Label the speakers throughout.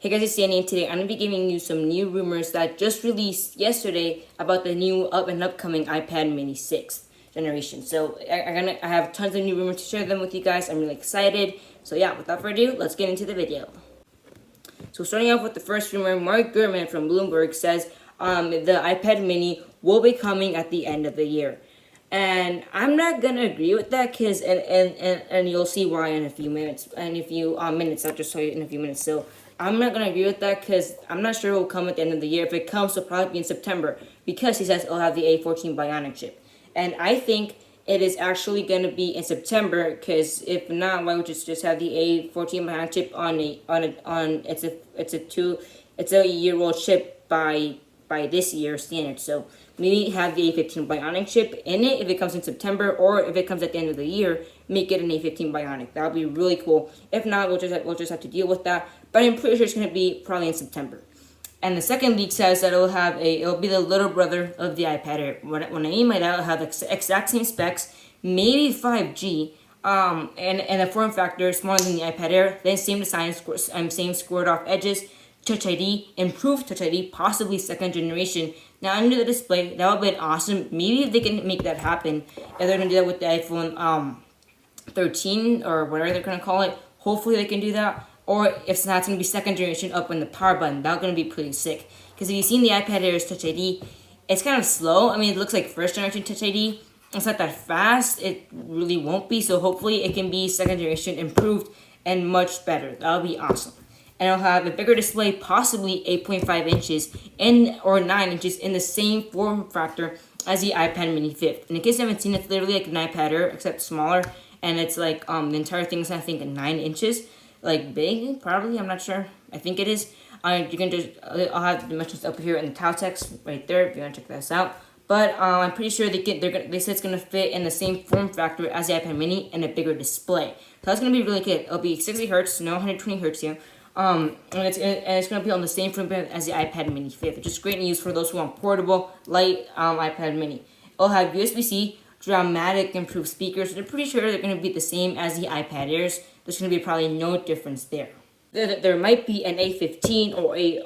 Speaker 1: Hey guys, it's Danny, and today I'm going to be giving you some new rumors that just released yesterday about the new upcoming iPad mini 6th generation. So I have tons of new rumors to share them with you guys. I'm really excited. So yeah, without further ado, let's get into the video. So starting off with the first rumor, Mark Gurman from Bloomberg says the iPad mini will be coming at the end of the year. And I'm not gonna agree with that, cause and you'll see why in a few minutes. And a few minutes, I'll just show you in a few minutes. So I'm not gonna agree with that, cause I'm not sure it will come at the end of the year. If it comes, it'll probably be in September, because he says it'll have the A14 Bionic chip. And I think it is actually gonna be in September, cause if not, why would you just have the A14 Bionic chip on it's a year-old chip by this year's standard. So maybe have the A15 Bionic chip in it if it comes in September, or if it comes at the end of the year, make it an A15 Bionic. That would be really cool. If not, we'll just have to deal with that. But I'm pretty sure it's gonna be probably in September. And the second leak says that it'll be the little brother of the iPad Air. When I mean by that, it'll have the exact same specs, maybe 5G, and a form factor smaller than the iPad Air. Then same design, same squared off edges. Touch ID, improved Touch ID, possibly second generation. Now under the display, that would be awesome. Maybe if they can make that happen, if they're gonna do that with the iPhone 13 or whatever they're gonna call it, hopefully they can do that. Or if not, it's gonna be second generation up in the power button. That's gonna be pretty sick. Because if you've seen the iPad Air's Touch ID, it's kind of slow. I mean, it looks like first generation Touch ID. It's not that fast. It really won't be. So hopefully it can be second generation improved and much better. That'll be awesome. And it'll have a bigger display, possibly 8.5 inches or 9 inches in the same form factor as the iPad mini 5th. And in case you haven't seen it, it's literally like an iPad Air, except smaller. And it's like the entire thing is, I think, 9 inches. Like big, probably, I'm not sure. I think it is. You can just, I'll have the dimensions up here in the tile text right there if you want to check this out. But I'm pretty sure they said it's gonna fit in the same form factor as the iPad mini and a bigger display. So that's gonna be really good. It'll be 60 hertz, no 120 hertz here. And it's going to be on the same footprint as the iPad mini 5th, which is great news for those who want portable, light iPad mini. It'll have USB-C, dramatic improved speakers. They're pretty sure they're going to be the same as the iPad Airs. There's going to be probably no difference there. There might be an A15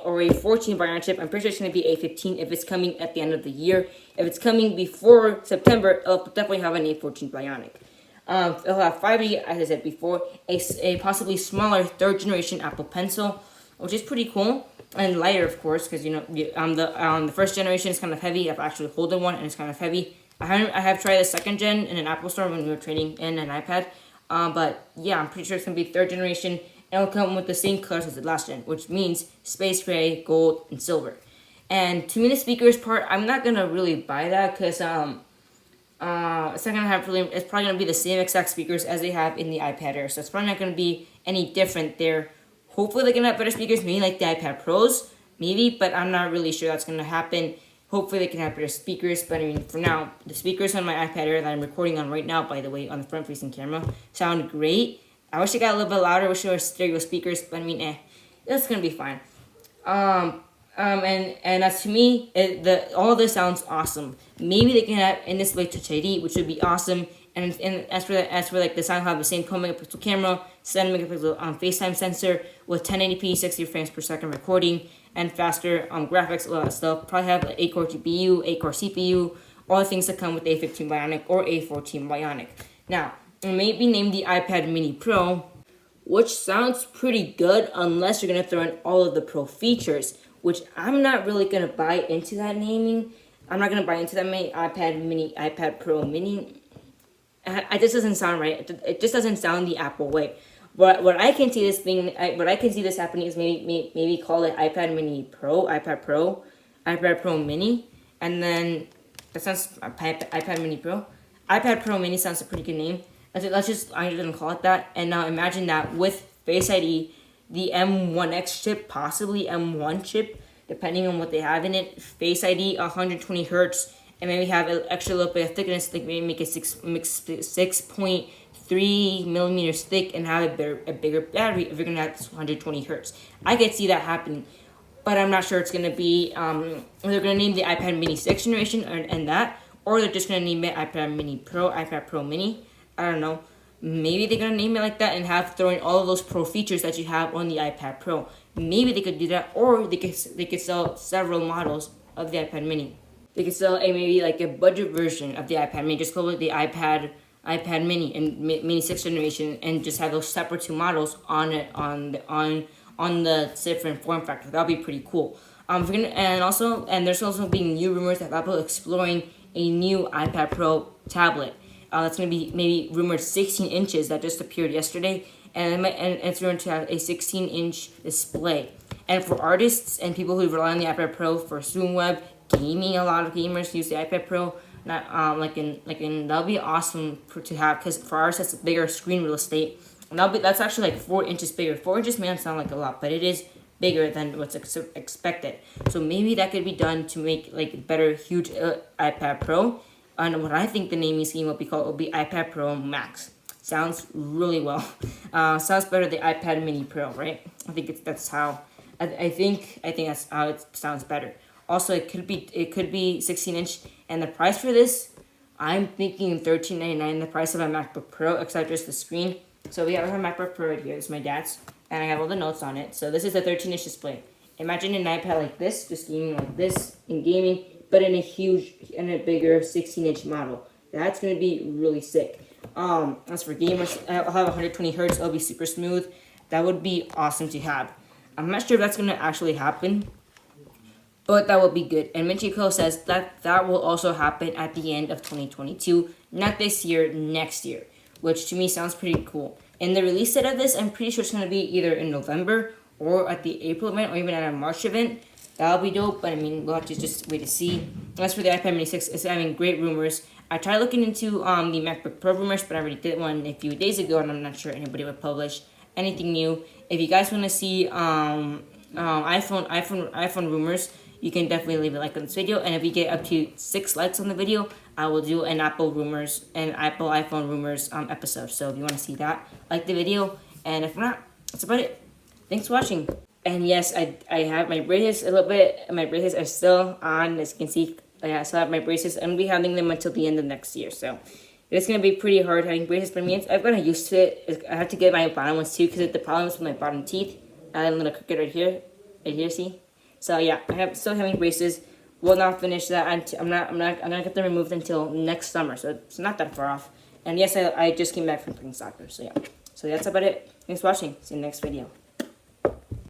Speaker 1: or a 14 Bionic chip. I'm pretty sure it's going to be A15 if it's coming at the end of the year. If it's coming before September, it'll definitely have an A14 Bionic. It'll have 5G, as I said before, a possibly smaller third generation Apple Pencil, which is pretty cool, and lighter, of course, because the first generation is kind of heavy. I've actually holding one, and it's kind of heavy. I have tried the second gen in an Apple store when we were trading in an iPad, but yeah, I'm pretty sure it's gonna be third generation, and it'll come with the same colors as the last gen, which means space gray, gold, and silver. And to me, the speakers part, I'm not gonna really buy that because it's not gonna have really. It's probably gonna be the same exact speakers as they have in the iPad Air, so it's probably not gonna be any different there. Hopefully, they can have better speakers, maybe like the iPad Pros, maybe, but I'm not really sure that's gonna happen. Hopefully, they can have better speakers, but I mean, for now, the speakers on my iPad Air that I'm recording on right now, by the way, on the front-facing camera, sound great. I wish they got a little bit louder. I wish there were stereo speakers, but I mean, that's gonna be fine. And as to me, all of this sounds awesome. Maybe they can have in display Touch ID, which would be awesome. And as for like the sound, have the same 12 megapixel camera, 7 megapixel FaceTime sensor with 1080p 60 frames per second recording, and faster graphics, a lot of stuff. Probably have an 8-core GPU, 8-core CPU, all the things that come with A15 Bionic or A14 Bionic. Now, it may be named the iPad Mini Pro, which sounds pretty good unless you're gonna throw in all of the Pro features, which I'm not really going to buy into that naming. I'm not going to buy into that iPad Pro Mini. It just doesn't sound right. It just doesn't sound the Apple way. But what I can see this happening is maybe call it iPad Mini Pro, iPad Pro Mini, and then that sounds iPad Mini Pro. iPad Pro Mini sounds a pretty good name. I'm just gonna call it that. And now imagine that with Face ID, the M1X chip, possibly M1 chip, depending on what they have in it. Face ID, 120 hertz, and maybe have an extra little bit of thickness, like maybe make it 6.3 millimeters thick, and have a bigger battery if you're gonna have 120 hertz. I could see that happening, but I'm not sure it's gonna be. They're gonna name the iPad Mini 6th generation and that, or they're just gonna name it iPad Mini Pro, iPad Pro Mini. I don't know. Maybe they're going to name it like that and have throw in all of those Pro features that you have on the iPad Pro. maybe they could do that, or they could sell several models of the iPad Mini. They could sell maybe like a budget version of the iPad Mini, just call it the iPad Mini and Mini 6th generation, and just have those separate two models on it on the different form factor. That'll be pretty cool. And there's also being new rumors that Apple exploring a new iPad Pro tablet. That's going to be maybe rumored 16 inches that just appeared yesterday, and it's rumored to have a 16-inch display. And for artists and people who rely on the iPad Pro for Zoom web gaming, a lot of gamers use the iPad Pro. That'll be awesome to have, because for ours that's bigger screen real estate. And that's actually like 4 inches bigger. 4 inches may not sound like a lot, but it is bigger than what's expected. So maybe that could be done to make like better, huge iPad Pro. And what I think the naming scheme will be called will be iPad Pro Max. Sounds really well. Sounds better than the iPad Mini Pro, right? I think think that's how it sounds better. Also, it could be 16-inch, and the price for this, I'm thinking $13.99. The price of my MacBook Pro, except just the screen. So we have our MacBook Pro right here. This is my dad's, and I have all the notes on it. So this is a 13-inch display. Imagine an iPad like this, just gaming like this in gaming, but in a bigger 16-inch model. That's gonna be really sick. As for gamers, I'll have 120 hertz. It'll be super smooth. That would be awesome to have. I'm not sure if that's gonna actually happen, but that would be good. And Minchico says that will also happen at the end of 2022, not this year, next year, which to me sounds pretty cool. And the release date of this, I'm pretty sure it's going to be either in November or at the April event or even at a March event. That'll be dope, but I mean, we'll have to just wait to see. As for the iPad Mini 6, it's having great rumors. I tried looking into the MacBook Pro rumors, but I already did one a few days ago, and I'm not sure anybody would publish anything new. If you guys want to see iPhone rumors, you can definitely leave a like on this video, and if we get up to 6 likes on the video, I will do an Apple iPhone rumors episode. So if you want to see that, like the video, and if not, that's about it. Thanks for watching. And yes, I have my braces a little bit. My braces are still on, as you can see. I still have my braces. I'm gonna be having them until the end of next year. So it's gonna be pretty hard having braces, but I mean, I've gotten used to it. I have to get my bottom ones too, because the problem is with my bottom teeth. I have a little crooked right here, see. So yeah, still having braces. Will not finish that. I'm gonna get them removed until next summer. So it's not that far off. And yes, I just came back from playing soccer. So yeah. So that's about it. Thanks for watching. See you in the next video.